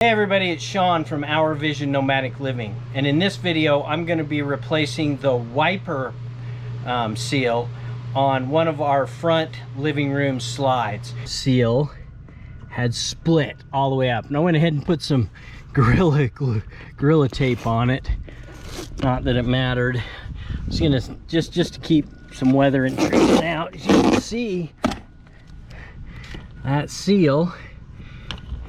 Hey everybody, it's Sean from Our Vision Nomadic Living, and in this video I'm going to be replacing the wiper seal on one of our front living room slides. Seal had split all the way up, and I went ahead and put some gorilla tape on it. Not that it mattered. It's gonna just to keep some weather intrusion out. As you can see, that seal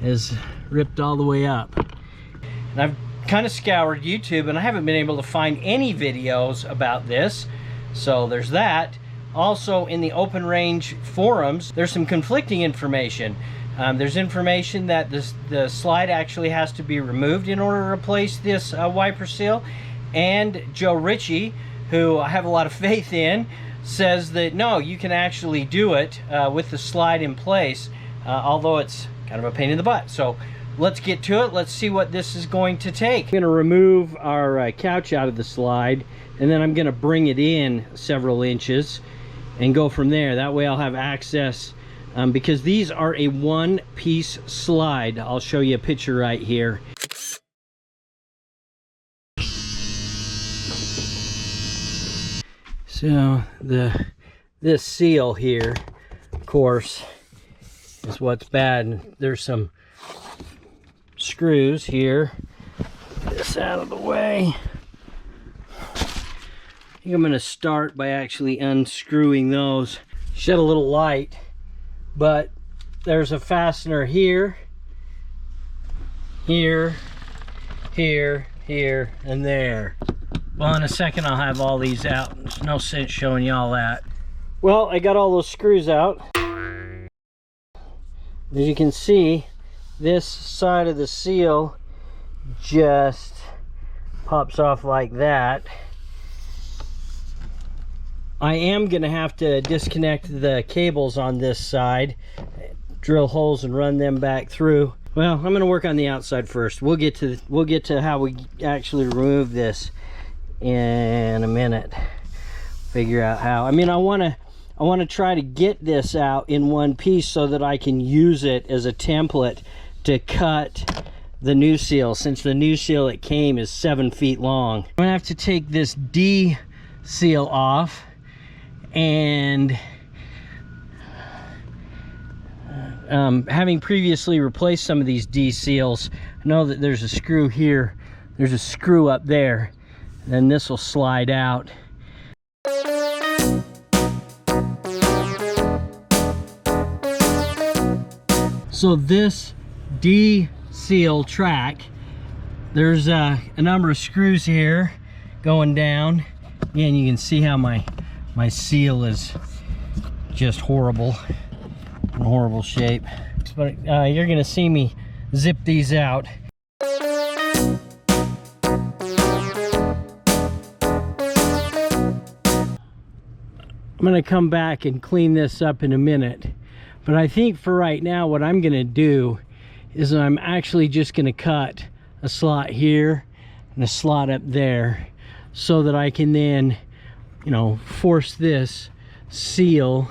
is ripped all the way up. And I've kind of scoured YouTube and I haven't been able to find any videos about this, so there's that. Also, in the open range forums, there's some conflicting information. There's information that the slide actually has to be removed in order to replace this wiper seal, and Joe Ritchie, who I have a lot of faith in, says that no, you can actually do it with the slide in place, although it's kind of a pain in the butt. So let's get to it. Let's see what this is going to take. I'm going to remove our couch out of the slide, and then I'm going to bring it in several inches and go from there. That way I'll have access, because these are a one-piece slide. I'll show you a picture right here. So this seal here, of course, is what's bad. There's some screws here. Get this out of the way. I think I'm going to start by actually unscrewing those. Shed a little light, but there's a fastener here, here, here, here, and there. Well, in a second I'll have all these out. There's no sense showing you all that. Well, I got all those screws out. As you can see, this side of the seal just pops off like that. I am going to have to disconnect the cables on this side, drill holes and run them back through. Well, I'm going to work on the outside first. We'll get to how we actually remove this in a minute. Figure out how. I mean, I want to try to get this out in one piece so that I can use it as a template to cut the new seal, since the new seal that came is 7 feet long. I'm gonna have to take this D seal off, and having previously replaced some of these D seals, I know that there's a screw here, there's a screw up there, and this will slide out. So this D seal track, there's a number of screws here going down. Again, you can see how my seal is just horrible, in horrible shape. But you're gonna see me zip these out. I'm gonna come back and clean this up in a minute. But I think for right now, what I'm going to do is I'm actually just going to cut a slot here and a slot up there, so that I can then, you know, force this seal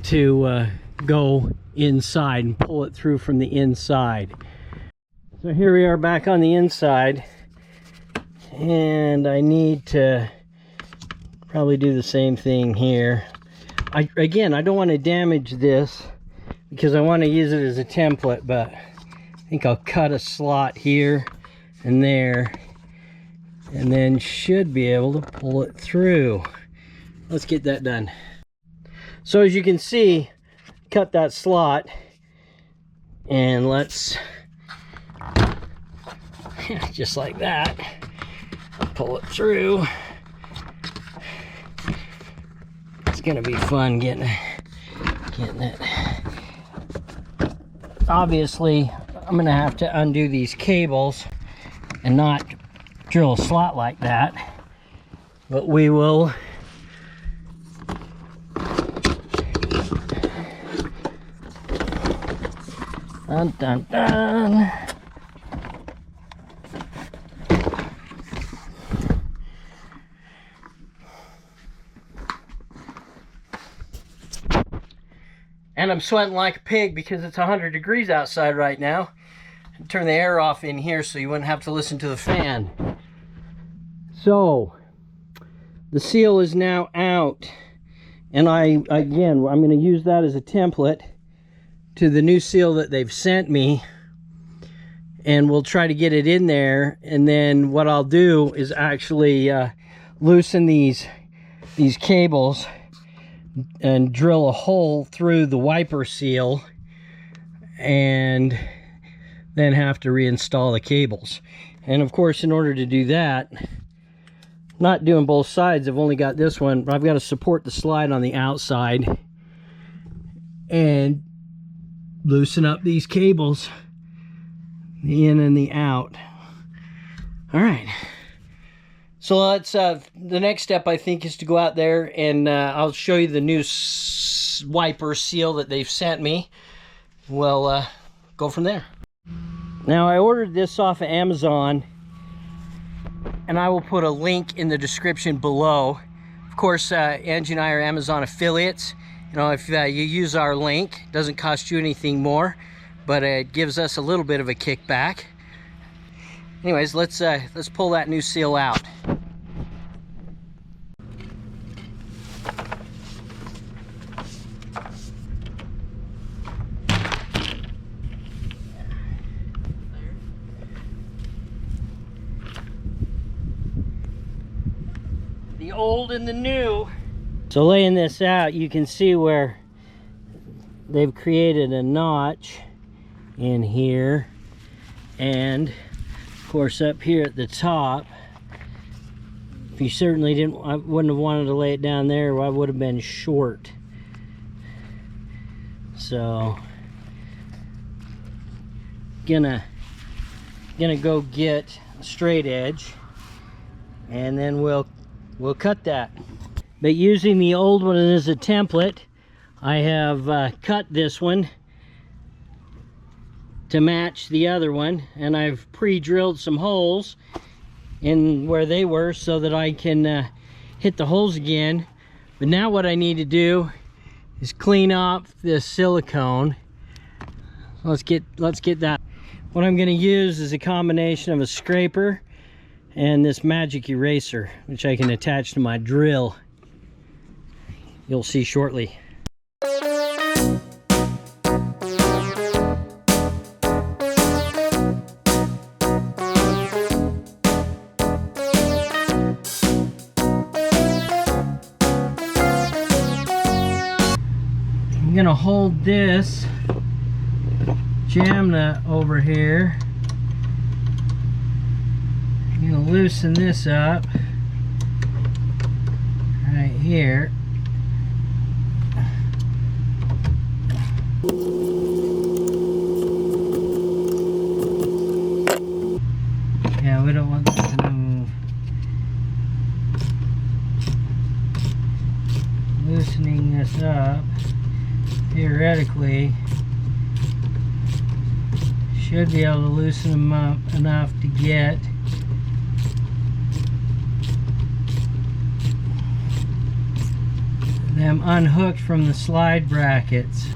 to go inside and pull it through from the inside. So here we are back on the inside, and I need to probably do the same thing here. Again, I don't want to damage this because I want to use it as a template, but I think I'll cut a slot here and there, and then should be able to pull it through. Let's get that done. So as you can see, cut that slot, and let's just like that, pull it through. It's gonna be fun getting it. Obviously, I'm gonna have to undo these cables and not drill a slot like that, but we will. Dun dun dun. And And I'm sweating like a pig because it's 100 degrees outside right now. Turn the air off in here so you wouldn't have to listen to the fan. So the seal is now out, and I'm going to use that as a template to the new seal that they've sent me, and we'll try to get it in there. And then what I'll do is actually loosen these cables and drill a hole through the wiper seal, and then have to reinstall the cables. And of course, in order to do that, not doing both sides, I've only got this one, but I've got to support the slide on the outside and loosen up these cables, the in and the out. All right, so let's the next step, I think, is to go out there and I'll show you the new wiper seal that they've sent me. We'll go from there. Now, I ordered this off of Amazon, and I will put a link in the description below. Of course, Angie and I are Amazon affiliates. You know, if you use our link, it doesn't cost you anything more, but it gives us a little bit of a kickback. Anyways, let's pull that new seal out. The old and the new. So laying this out, you can see where they've created a notch in here, and of course up here at the top. If you certainly I wouldn't have wanted to lay it down there, I would have been short. So gonna go get a straight edge, and then we'll cut that. But using the old one as a template, I have cut this one to match the other one, and I've pre-drilled some holes in where they were so that I can hit the holes again. But now what I need to do is clean up this silicone. Let's get that. What I'm going to use is a combination of a scraper and this magic eraser, which I can attach to my drill. You'll see shortly. I'm gonna hold this jam nut over here. I'm gonna loosen this up right here. Yeah, we don't want that to move. Loosening this up, theoretically, should be able to loosen them up enough to get them unhooked from the slide brackets.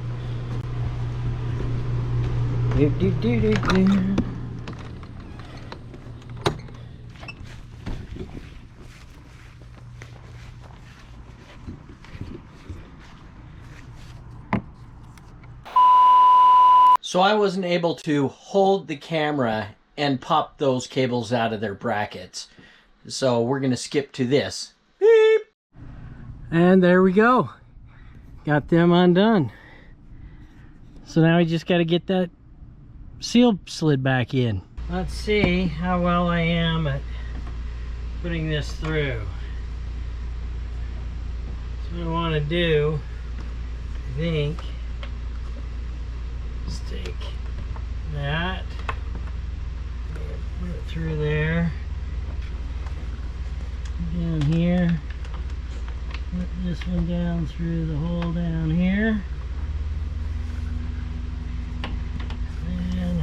So I wasn't able to hold the camera and pop those cables out of their brackets. So we're going to skip to this. Beep. And there we go. Got them undone. So now we just got to get that seal slid back in. Let's see how well I am at putting this through. So what I want to do, I think, is take that, put it through there, down here, put this one down through the hole down here, and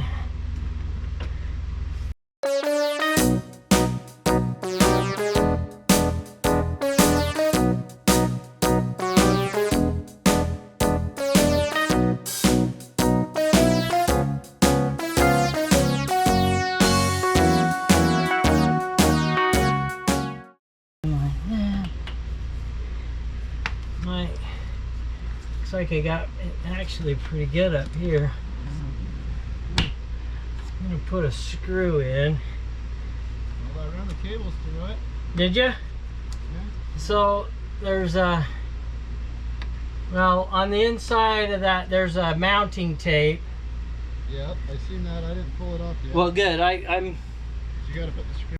like I got it actually pretty good up here. I'm gonna put a screw in. Well, I ran the cables through it. Did you? Yeah. So there's a, well, on the inside of that there's a mounting tape. Yep, I seen that. I didn't pull it off yet. Well, good. I'm. You gotta put the screw.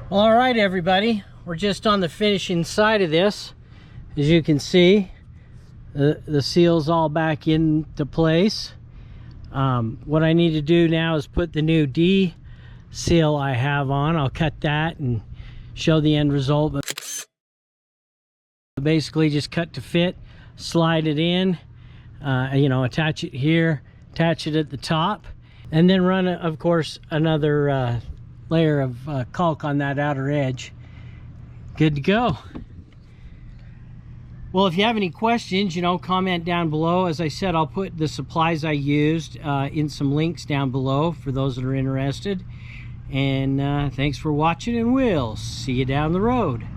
Well, all right, everybody. We're just on the finishing side of this. As you can see, the seal's all back into place. What I need to do now is put the new D seal I have on. I'll cut that and show the end result. But basically just cut to fit, slide it in, you know, attach it here, attach it at the top, and then run, of course, another layer of caulk on that outer edge. Good to go. Well, if you have any questions, you know, comment down below. As I said, I'll put the supplies I used in some links down below for those that are interested. And thanks for watching, and we'll see you down the road.